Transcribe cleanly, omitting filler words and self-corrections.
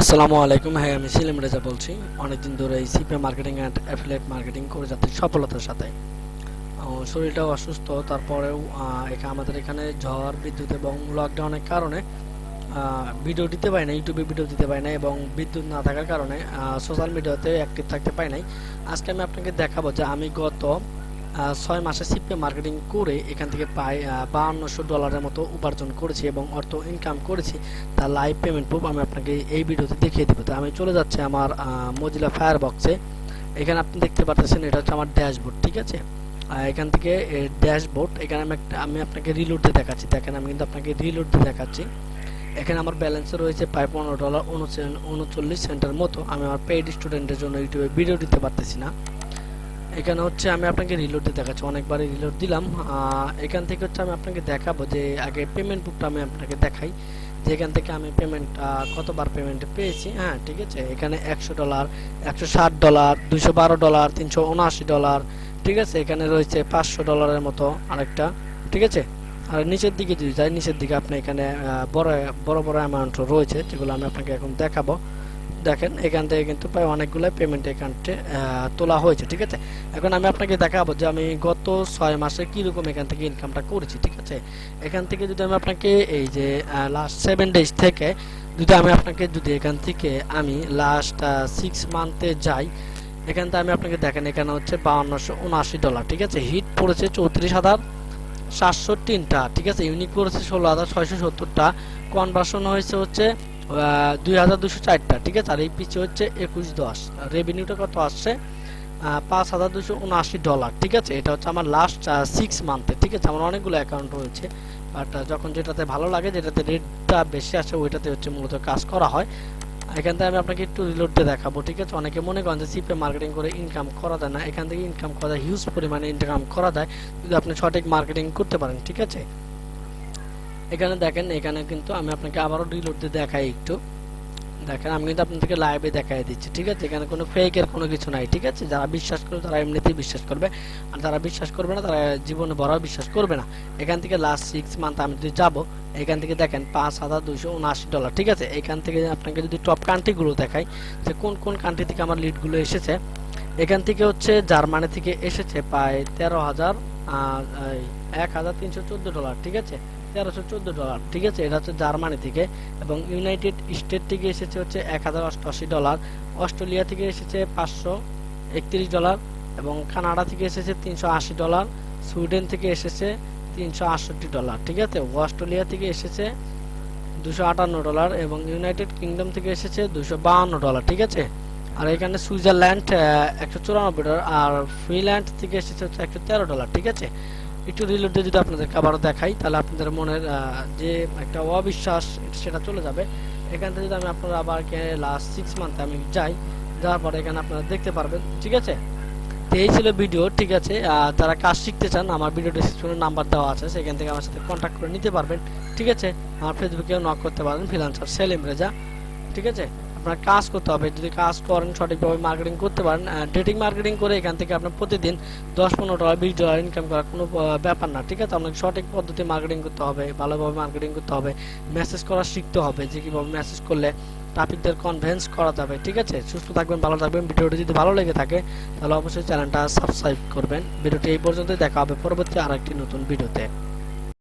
আসসালামু আলাইকুম। হ্যাঁ, আমি সেলিম রেজা বলছি। অনেকদিন ধরে এই সিপে মার্কেটিং অ্যান্ড অ্যাফিলিয়েট মার্কেটিং করে যাচ্ছি সফলতার সাথে। শরীরটাও অসুস্থ, তারপরেও আমাদের এখানে ঝড়, বিদ্যুৎ এবং লকডাউনের কারণে ভিডিও দিতে পারি না, ইউটিউবে ভিডিও দিতে পারি না এবং বিদ্যুৎ না থাকার কারণে সোশ্যাল মিডিয়াতে অ্যাক্টিভ থাকতে পারি নাই। আজকে আমি আপনাকে দেখাবো যে আমি গত 6 মাসে সিপে মার্কেটিং করে এখান থেকে প্রায় $5200 মতো উপার্জন করেছি এবং অর্থ ইনকাম করেছি। তার লাইভ পেমেন্ট প্রুফ আমি আপনাকে এই ভিডিওতে দেখিয়ে দেবো। তো আমি চলে যাচ্ছি আমার মজিলা ফায়ারবক্সে। এখানে আপনি দেখতে পাচ্ছেন এটা হচ্ছে আমার ড্যাশবোর্ড, ঠিক আছে। এখান থেকে ড্যাশবোর্ড, এখানে আমি আপনাকে রিলোড দিয়ে দেখাচ্ছি। দেখেন, আমি কিন্তু আপনাকে রিলোড দিয়ে দেখাচ্ছি। এখানে আমার ব্যালেন্স রয়েছে প্রায় $15.39 মতো। আমি আমার পেইড স্টুডেন্টের জন্য ইউটিউবে ভিডিও দিতে পারতেছি না। এখানে হচ্ছে আমি আপনাকে রিলোড দিয়ে দেখাচ্ছি, অনেকবারই রিলোড দিলাম। এখান থেকে হচ্ছে আমি আপনাকে দেখাবো যে আগে পেমেন্ট বুকটা আমি আপনাকে দেখাই যে এখান থেকে আমি পেমেন্ট কতবার পেমেন্ট পেয়েছি। হ্যাঁ, ঠিক আছে। এখানে $100, $160, $212, $379, ঠিক আছে। এখানে রয়েছে $500 মতো আরেকটা, ঠিক আছে। আর নিচের দিকে যদি যাই, নিচের দিকে আপনি এখানে বড় বড় বড় অ্যামাউন্ট রয়েছে, যেগুলো আমি আপনাকে এখন দেখাবো। দেখেন, এখান থেকে কিন্তু প্রায় অনেকগুলো পেমেন্ট অ্যাকাউন্টে তোলা হয়েছে, ঠিক আছে। এখন আমি আপনাকে দেখাবো যে আমি গত 6 মাসে কীরকম এখান থেকে ইনকামটা করেছি, ঠিক আছে। এখান থেকে যদি আমি আপনাকে এই যে লাস্ট 7 ডেজ থেকে যদি এখান থেকে আমি লাস্ট 6 মান্থে যাই, এখান থেকে আমি আপনাকে দেখেন এখানে হচ্ছে $5279, ঠিক আছে। হিট পড়েছে 34,703টা, ঠিক আছে। ইউনিক পড়েছে 16,670টা, কনভার্সন হয়েছে হচ্ছে 2204টা, ঠিক আছে। আর এই পিছে হচ্ছে 2110। রেভিনিউটা কত আসছে? $5279, ঠিক আছে। এটা হচ্ছে আমার লাস্ট 6 মান্থে, ঠিক আছে। আমার অনেকগুলো অ্যাকাউন্ট রয়েছে, বাট যখন যেটাতে ভালো লাগে, যেটাতে রেটটা বেশি আসে, ওইটাতে হচ্ছে মূলত কাজ করা হয়। এখান থেকে আমি আপনাকে একটু রিলোড দিয়ে দেখাবো, ঠিক আছে। অনেকে মনে করেন যে সিপে মার্কেটিং করে ইনকাম করা যায় না, এখান থেকে ইনকাম করা যায়, হিউজ পরিমাণে ইনকাম করা যায় যদি আপনি সঠিক মার্কেটিং করতে পারেন, ঠিক আছে। এখানে দেখেন, এখানে কিন্তু আমি আপনাকে আবারও রিলোড দিয়ে দেখাই একটু। দেখেন, আমি কিন্তু আপনাদেরকে লাইভে দেখাই দিচ্ছি, ঠিক আছে। এখানে কোনো ফেকের কোনো কিছু নাই, ঠিক আছে। যারা বিশ্বাস করবে তারা এমনিতেই বিশ্বাস করবে, আর যারা বিশ্বাস করবে না তারা জীবনে বড়ও বিশ্বাস করবে না। এখান থেকে লাস্ট 6 মান্থ আমি যদি যাবো, এখান থেকে দেখেন $5279, ঠিক আছে। এখান থেকে আপনাকে যদি টপ কান্ট্রিগুলো দেখাই যে কোন কোন কান্ট্রি থেকে আমার লিডগুলো এসেছে, এখান থেকে হচ্ছে জার্মানি থেকে এসেছে প্রায় 13,314 ডলার, ঠিক আছে। $1314, ঠিক আছে। এটা হচ্ছে জার্মানি থেকে। এবং ইউনাইটেড স্টেট থেকে এসেছে হচ্ছে $1088, অস্ট্রেলিয়া থেকে এসেছে $531 এবং কানাডা থেকে এসেছে $380, সুইডেন থেকে এসেছে $368, ঠিক আছে। অস্ট্রেলিয়া থেকে এসেছে $258 এবং ইউনাইটেড কিংডম থেকে এসেছে $252, ঠিক আছে। আর এখানে সুইজারল্যান্ড $194 আর ফিনল্যান্ড থেকে এসেছে হচ্ছে $113, ঠিক আছে। একটু রিলোড দিয়ে যদি আপনাদেরকে আবারও দেখাই, তাহলে আপনাদের মনের যে একটা অবিশ্বাস সেটা চলে যাবে। এখান থেকে যদি আমি আপনারা আবার লাস্ট 6 মান্থে আমি যাওয়ার পরে এখানে আপনারা দেখতে পারবেন, ঠিক আছে। তো এই ছিল ভিডিও, ঠিক আছে। যারা কাজ শিখতে চান, আমার ভিডিও ডিসক্রিপশনে নাম্বার দেওয়া আছে, সেখান থেকে আমার সাথে কন্ট্যাক্ট করে নিতে পারবেন, ঠিক আছে। আমার ফেসবুকেও নক করতে পারেন, ফ্রিল্যান্সার সেলিম রেজা, ঠিক আছে। আপনার কাজ করতে হবে, যদি কাজ করেন সঠিকভাবে মার্কেটিং করতে পারেন, ডেটিং মার্কেটিং করে এখান থেকে আপনার প্রতিদিন $10-15, $20 ইনকাম করার কোনো ব্যাপার না, ঠিক আছে। আপনাকে সঠিক পদ্ধতি মার্কেটিং করতে হবে, ভালোভাবে মার্কেটিং করতে হবে, মেসেজ করা শিখতে হবে, যে কীভাবে মেসেজ করলে ট্রাফিকদের কনভিন্স করা যাবে, ঠিক আছে। সুস্থ থাকবেন, ভালো থাকবেন। ভিডিওটি যদি ভালো লেগে থাকে তাহলে অবশ্যই চ্যানেলটা সাবস্ক্রাইব করবেন। ভিডিওটি এই পর্যন্তই, দেখা হবে পরবর্তী আরেকটি নতুন ভিডিওতে।